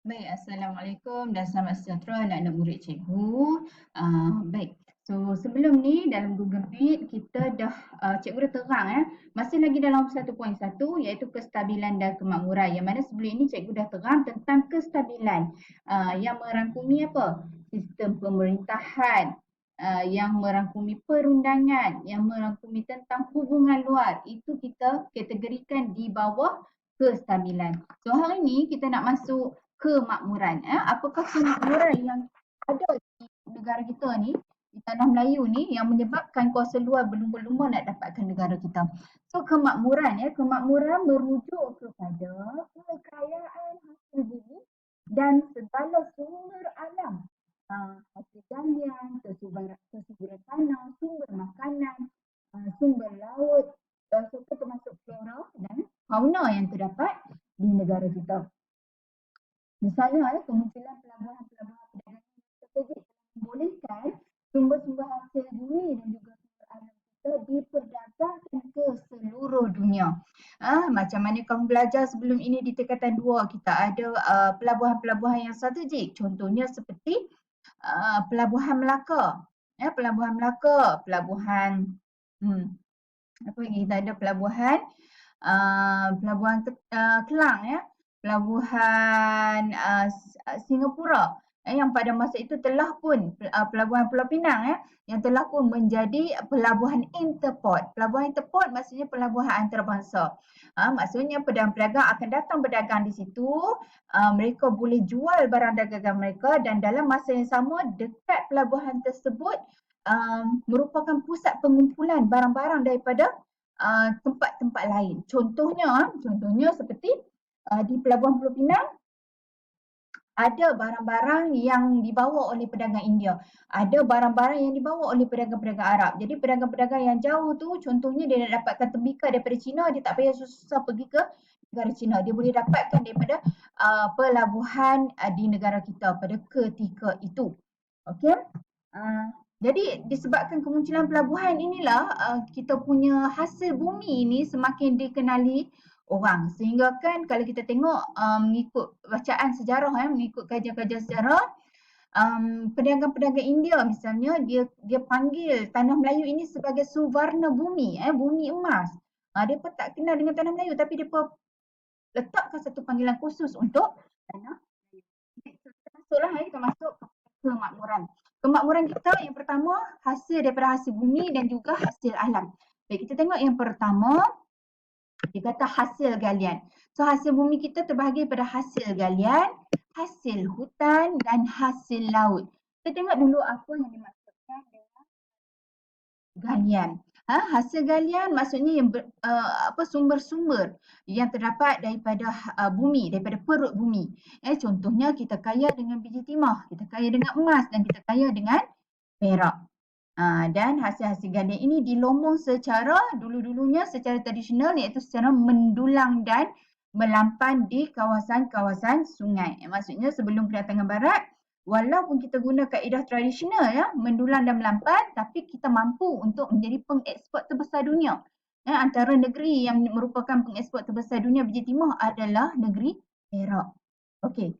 Baik, Assalamualaikum dan selamat sejahtera anak-anak murid cikgu. Baik, so sebelum ni dalam Google Meet kita dah, cikgu dah terang masih lagi dalam 1.1 iaitu kestabilan dan kemakmuran. Yang mana sebelum ini cikgu dah terang tentang kestabilan yang merangkumi apa? Sistem pemerintahan, yang merangkumi perundangan, yang merangkumi tentang hubungan luar. Itu kita kategorikan di bawah kestabilan. So hari ni kita nak masuk kemakmuran. Apakah kemakmuran yang ada di negara kita ni, di tanah Melayu ni yang menyebabkan kuasa luar berlumba-lumba nak dapatkan negara kita. So kemakmuran kemakmuran merujuk kepada kekayaan hasil bumi dan segala sumber alam. Hasil galian, kesuburan tanah, sumber makanan, sumber laut, serta termasuk flora dan fauna yang terdapat di negara kita. Misalnya, kemunculan pelabuhan-pelabuhan perdagangan strategik membolehkan sumber-sumber hasil bumi dan juga sumber alam kita diperdagangkan ke seluruh dunia. Macam mana kamu belajar sebelum ini di tingkatan 2, kita ada pelabuhan-pelabuhan yang strategik. Contohnya seperti Pelabuhan Melaka. Pelabuhan Melaka, pelabuhan apa lagi kita ada pelabuhan Kelang pelabuhan Singapura yang pada masa itu telah pun pelabuhan Pulau Pinang yang telah pun menjadi pelabuhan interport. Pelabuhan interport maksudnya pelabuhan antarabangsa. Maksudnya pedagang-pedagang akan datang berdagang di situ, mereka boleh jual barang dagangan mereka dan dalam masa yang sama dekat pelabuhan tersebut merupakan pusat pengumpulan barang-barang daripada tempat-tempat lain. Contohnya seperti di Pelabuhan Pulau Pinang ada barang-barang yang dibawa oleh pedagang India. Ada barang-barang yang dibawa oleh pedagang-pedagang Arab. Jadi pedagang-pedagang yang jauh tu contohnya dia nak dapatkan tembikar daripada China, dia tak payah susah pergi ke negara China. Dia boleh dapatkan daripada pelabuhan di negara kita pada ketika itu. Okey. Jadi disebabkan kemunculan pelabuhan inilah kita punya hasil bumi ini semakin dikenali orang. Sehingga kan kalau kita tengok mengikut bacaan sejarah, mengikut kajian-kajian sejarah, pedagang-pedagang India misalnya dia panggil tanah Melayu ini sebagai Suvarna Bumi, bumi emas. Dia pun tak kenal dengan tanah Melayu tapi dia pun letakkan satu panggilan khusus untuk tanah Melayu. Kita masuk ke kemakmuran. Kemakmuran kita yang pertama hasil daripada hasil bumi dan juga hasil alam. Baik, kita tengok yang pertama, dia kata hasil galian. So hasil bumi kita terbahagi pada hasil galian, hasil hutan dan hasil laut. Kita tengok dulu apa yang dimaksudkan dengan galian. Hasil galian maksudnya yang sumber-sumber yang terdapat daripada bumi, daripada perut bumi. Contohnya kita kaya dengan biji timah, kita kaya dengan emas dan kita kaya dengan perak. Dan hasil-hasil galian ini dilombong secara dulu-dulunya secara tradisional iaitu secara mendulang dan melampan di kawasan-kawasan sungai. Maksudnya sebelum kedatangan barat, walaupun kita guna kaedah tradisional mendulang dan melampan, tapi kita mampu untuk menjadi pengeksport terbesar dunia. Antara negeri yang merupakan pengeksport terbesar dunia biji timah adalah negeri Perak. Okey.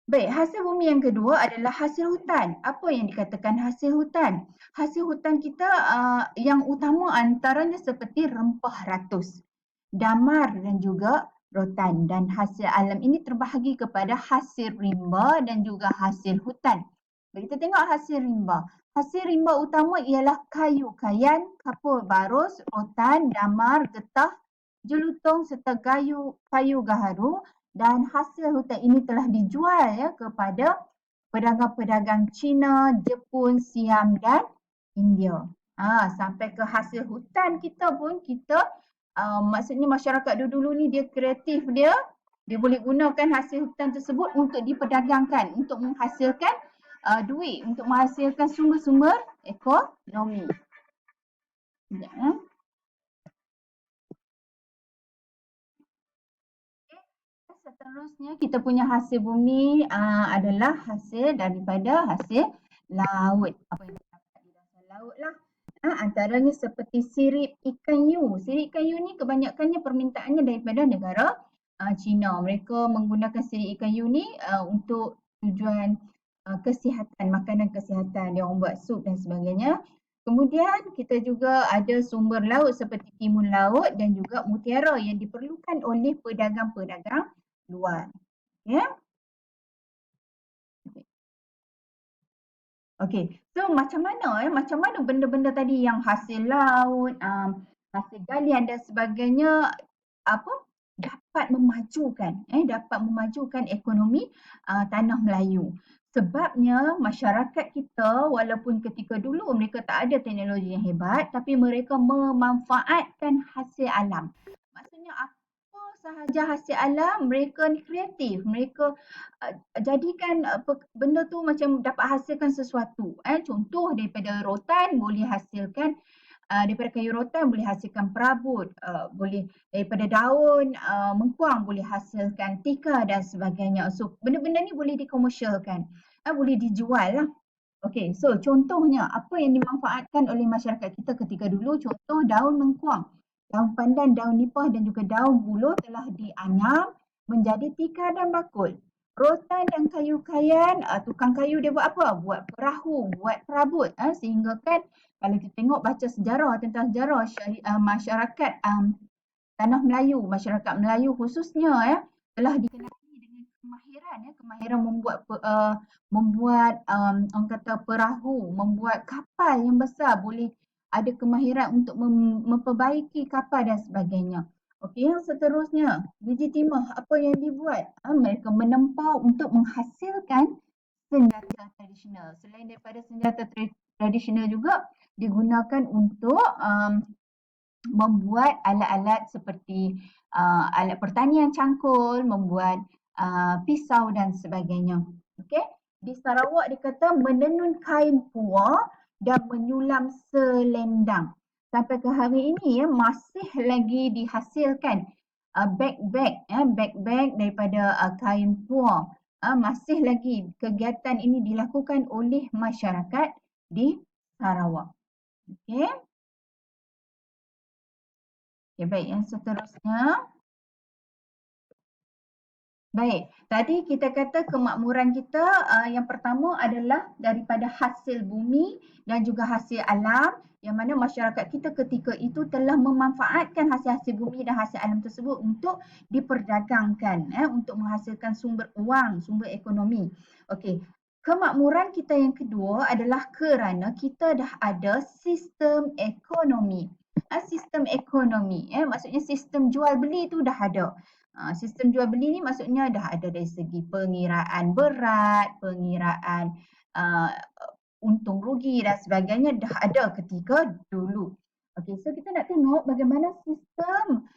Baik, hasil bumi yang kedua adalah hasil hutan. Apa yang dikatakan hasil hutan? Hasil hutan kita yang utama antaranya seperti rempah ratus, damar dan juga rotan. Dan hasil alam ini terbahagi kepada hasil rimba dan juga hasil hutan. Baik, kita tengok hasil rimba. Hasil rimba utama ialah kayu kayan, kapur barus, rotan, damar, getah, jelutong serta kayu gaharu. Dan hasil hutan ini telah dijual kepada pedagang-pedagang Cina, Jepun, Siam dan India. Sampai ke hasil hutan kita pun maksudnya masyarakat dulu-dulu ni dia kreatif dia boleh gunakan hasil hutan tersebut untuk diperdagangkan, untuk menghasilkan duit, untuk menghasilkan sumber-sumber ekonomi. Seterusnya kita punya hasil bumi adalah hasil daripada hasil laut. Apa yang terdapat di dasar laut lah. Antaranya seperti sirip ikan hiu. Sirip ikan hiu ni kebanyakannya permintaannya daripada negara Cina. Mereka menggunakan sirih ikan hiu ni untuk tujuan kesihatan, makanan kesihatan. Dia orang buat sup dan sebagainya. Kemudian kita juga ada sumber laut seperti timun laut dan juga mutiara yang diperlukan oleh pedagang-pedagang luar. Ya. Okey, so macam mana benda-benda tadi yang hasil laut, hasil galian dan sebagainya apa dapat memajukan ekonomi tanah Melayu. Sebabnya masyarakat kita walaupun ketika dulu mereka tak ada teknologi yang hebat tapi mereka memanfaatkan hasil alam. Maksudnya apa sahaja hasil alam mereka ni kreatif, mereka jadikan benda tu macam dapat hasilkan sesuatu. Contoh daripada rotan boleh hasilkan daripada kayu rotan boleh hasilkan perabot, boleh daripada daun mengkuang boleh hasilkan tikar dan sebagainya. So benda-benda ni boleh dikomersialkan, boleh dijual lah. Okey, so contohnya apa yang dimanfaatkan oleh masyarakat kita ketika dulu, contoh daun mengkuang, daun pandan, daun nipah dan juga daun buluh telah dianyam menjadi tikar dan bakul. Rotan dan kayu kayan, tukang kayu dia buat apa? Buat perahu, buat perabot. Sehingga kan kalau kita tengok baca sejarah tentang sejarah masyarakat tanah Melayu, masyarakat Melayu khususnya telah dikenali dengan kemahiran membuat orang kata perahu, membuat kapal yang besar, boleh ada kemahiran untuk memperbaiki kapal dan sebagainya. Okey, yang seterusnya, biji timah apa yang dibuat? Mereka menempau untuk menghasilkan senjata tradisional. Selain daripada senjata tradisional juga digunakan untuk membuat alat-alat seperti alat pertanian cangkul, membuat pisau dan sebagainya. Okey, di Sarawak dikata menenun kain puar dan menyulam selendang. Sampai ke hari ini masih lagi dihasilkan beg-beg daripada kain puar. Masih lagi kegiatan ini dilakukan oleh masyarakat di Sarawak. Okey. Okay, baik, yang seterusnya. Baik, tadi kita kata kemakmuran kita yang pertama adalah daripada hasil bumi dan juga hasil alam yang mana masyarakat kita ketika itu telah memanfaatkan hasil-hasil bumi dan hasil alam tersebut untuk diperdagangkan, untuk menghasilkan sumber wang, sumber ekonomi. Okey, kemakmuran kita yang kedua adalah kerana kita dah ada sistem ekonomi. Sistem ekonomi, maksudnya sistem jual beli tu dah ada. Sistem jual beli ni maksudnya dah ada dari segi pengiraan berat, pengiraan untung rugi dan sebagainya dah ada ketika dulu. Okey, so kita nak tengok bagaimana sistem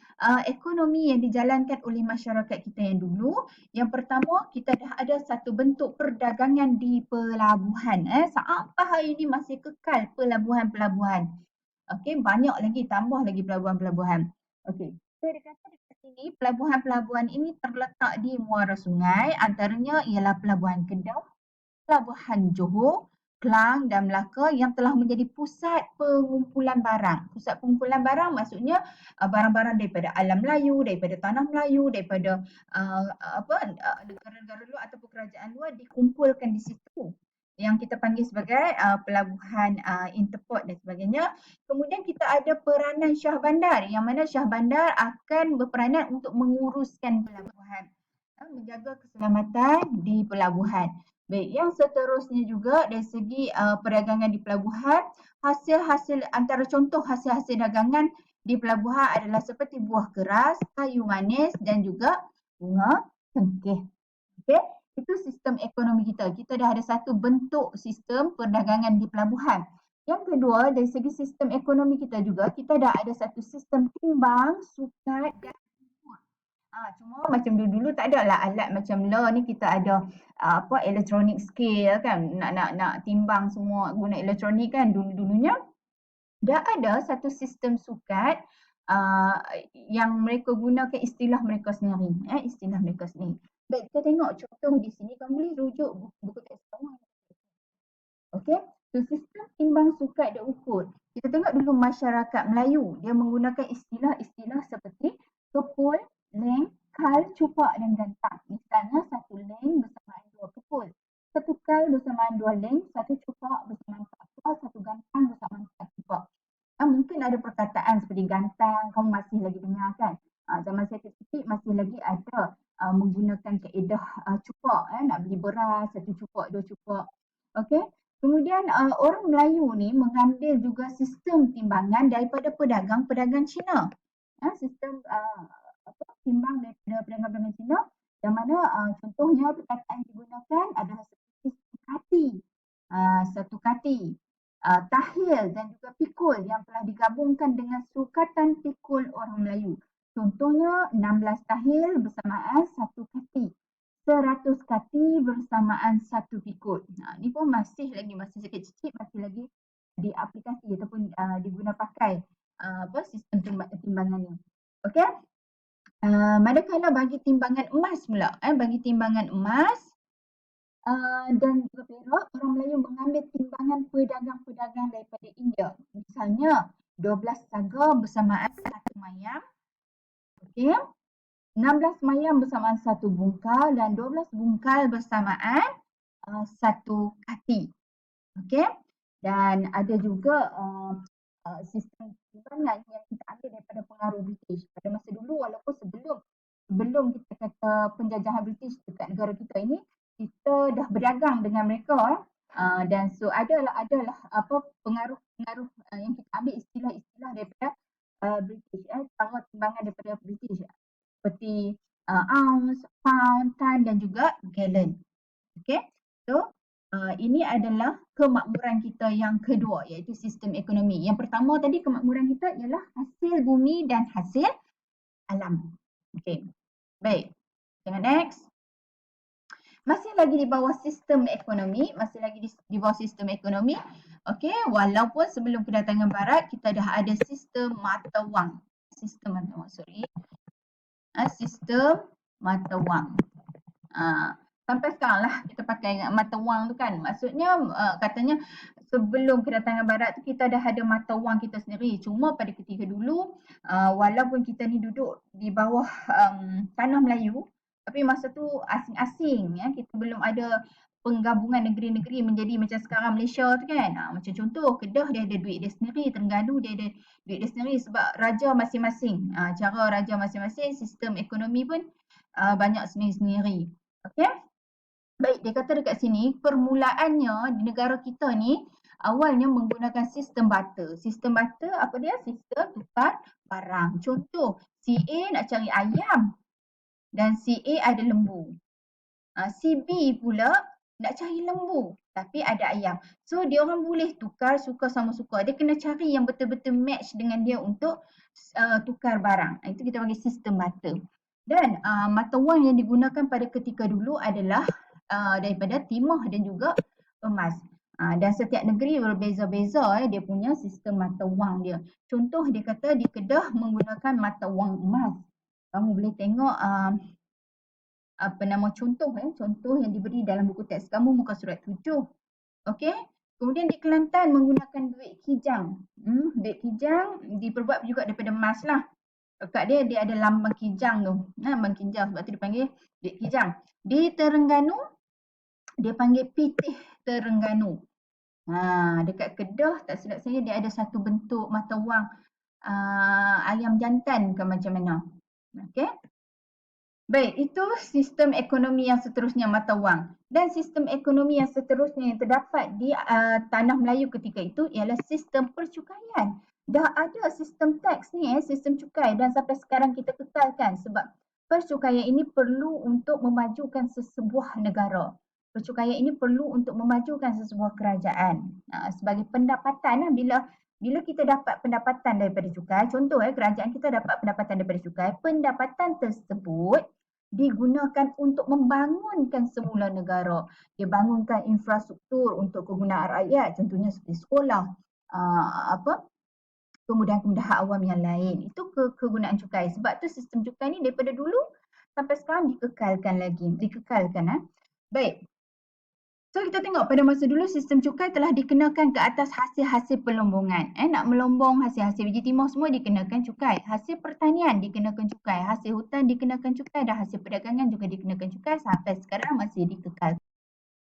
ekonomi yang dijalankan oleh masyarakat kita yang dulu. Yang pertama, kita dah ada satu bentuk perdagangan di pelabuhan. Sampai hari ini masih kekal pelabuhan-pelabuhan. Okey, banyak lagi, tambah lagi pelabuhan-pelabuhan. Okey, so dia kata dekat sini pelabuhan-pelabuhan ini terletak di muara sungai, antaranya ialah Pelabuhan Kedah, Pelabuhan Johor, Klang dan Melaka yang telah menjadi pusat pengumpulan barang. Pusat pengumpulan barang maksudnya barang-barang daripada alam Melayu, daripada tanah Melayu, daripada negara-negara luar ataupun kerajaan luar dikumpulkan di situ yang kita panggil sebagai pelabuhan interport dan sebagainya. Kemudian kita ada peranan Syah Bandar yang mana Syah Bandar akan berperanan untuk menguruskan pelabuhan, menjaga keselamatan di pelabuhan. Baik, yang seterusnya juga dari segi perdagangan di pelabuhan, hasil-hasil antara contoh hasil-hasil dagangan di pelabuhan adalah seperti buah keras, kayu manis dan juga bunga cengkeh. Okey, itu sistem ekonomi kita. Kita dah ada satu bentuk sistem perdagangan di pelabuhan. Yang kedua, dari segi sistem ekonomi kita juga, kita dah ada satu sistem timbang, sukat dan ukur. Cuma macam dulu-dulu tak ada lah alat macam ni kita ada electronic scale kan, nak timbang semua guna elektronik kan. Dulu-dulunya dah ada satu sistem sukat yang mereka gunakan istilah mereka sendiri. Istilah mereka sendiri. Baik, kita tengok contoh di sini, kamu boleh rujuk buku teks awal. Okey, so sistem timbang sukat dan ukur. Kita tengok dulu masyarakat Melayu, dia menggunakan istilah-istilah seperti kepul, leng, kal, cupak dan gantang. Misalnya satu leng bersamaan dua pukul. Satu kal bersamaan dua leng, satu cupak bersamaan empat kal, satu gantang bersamaan empat cupak. Mungkin ada perkataan seperti gantang, kamu masih lagi dengar kan? Zaman saya kecil masih lagi ada menggunakan kaedah cupak, nak beli beras, satu cupak, dua cupak. Okey. Kemudian orang Melayu ni mengambil juga sistem timbangan daripada pedagang-pedagang Cina. Sistem timbang daripada pedagang-pedagang Cina yang mana contohnya perkataan yang digunakan adalah seperti satu kati, tahil dan juga pikul yang telah digabungkan dengan sukatan pikul orang Melayu. Contohnya 16 tahil bersamaan satu kati. 100 kati bersamaan satu pikul. Ni pun masih kecil masih lagi di aplikasi ataupun diguna pakai sistem timbangan ni. Okey? Manakala bagi timbangan emas pula, bagi timbangan emas dan juga perak, orang Melayu mengambil timbangan pedagang-pedagang daripada India. Misalnya 12 saga bersamaan satu mayam. Okey. 16 mayam bersamaan satu bungkal dan 12 bungkal bersamaan satu kati. Okey. Dan ada juga sistem timbangan yang kita ambil daripada pengaruh British. Pada masa dulu walaupun sebelum kita kata penjajahan British dekat negara kita ini, kita dah berdagang dengan mereka dan so adalah pengaruh-pengaruh yang kita ambil istilah-istilah daripada British, cara timbangan daripada British seperti ounce, pound, tan dan juga gallon. Okey. So ini adalah kemakmuran kita yang kedua iaitu sistem ekonomi. Yang pertama tadi kemakmuran kita ialah hasil bumi dan hasil alam. Okey. Baik. Tengok next. Masih lagi di bawah sistem ekonomi, Okey, walaupun sebelum kedatangan barat kita dah ada sistem mata wang. Sistem mata wang. Sampai sekarang lah kita pakai mata wang tu kan. Maksudnya katanya sebelum kedatangan barat tu kita dah ada mata wang kita sendiri. Cuma pada ketika dulu walaupun kita ni duduk di bawah tanah Melayu, tapi masa tu asing-asing ya, kita belum ada penggabungan negeri-negeri menjadi macam sekarang Malaysia tu kan. Macam contoh Kedah dia ada duit dia sendiri, Terengganu dia ada duit dia sendiri sebab raja masing-masing. Cara raja masing-masing, sistem ekonomi pun banyak sendiri-sendiri. Okey. Baik, dia kata dekat sini permulaannya di negara kita ni awalnya menggunakan sistem barter. Sistem barter apa dia? Sistem tukar barang. Contoh, si A nak cari ayam dan si A ada lembu. Si B pula nak cari lembu tapi ada ayam. So dia orang boleh tukar suka sama suka. Dia kena cari yang betul-betul match dengan dia untuk tukar barang. Itu kita panggil sistem barter. Dan mata wang yang digunakan pada ketika dulu adalah daripada timah dan juga emas. Dan setiap negeri berbeza-beza dia punya sistem mata wang dia. Contoh dia kata di Kedah menggunakan mata wang emas. Kamu boleh tengok contoh yang diberi dalam buku teks kamu muka surat 7. Okey. Kemudian di Kelantan menggunakan duit kijang. Duit kijang diperbuat juga daripada emas lah. Dekat dia ada lambang kijang tu. Lambang kijang sebab tu dipanggil duit kijang. Di Terengganu dia panggil pitih Terengganu. Dekat Kedah tak silap saya dia ada satu bentuk mata wang ayam jantan ke macam mana. Okey. Baik, itu sistem ekonomi yang seterusnya mata wang. Dan sistem ekonomi yang seterusnya yang terdapat di tanah Melayu ketika itu ialah sistem percukaian. Dah ada sistem teks ni sistem cukai dan sampai sekarang kita kekalkan sebab percukaian ini perlu untuk memajukan sesebuah negara. Percukaian ini perlu untuk memajukan sesebuah kerajaan. Sebagai pendapatan bila kita dapat pendapatan daripada cukai, contoh kerajaan kita dapat pendapatan daripada cukai, pendapatan tersebut digunakan untuk membangunkan semula negara. Dia bangunkan infrastruktur untuk kegunaan rakyat, contohnya seperti sekolah, kemudahan-kemudahan awam yang lain. Itu kegunaan cukai. Sebab tu sistem cukai ni daripada dulu sampai sekarang dikekalkan lagi. Baik. So kita tengok pada masa dulu sistem cukai telah dikenakan ke atas hasil-hasil pelombongan. Nak melombong hasil-hasil biji timah semua dikenakan cukai. Hasil pertanian dikenakan cukai. Hasil hutan dikenakan cukai dan hasil perdagangan juga dikenakan cukai sampai sekarang masih dikekal.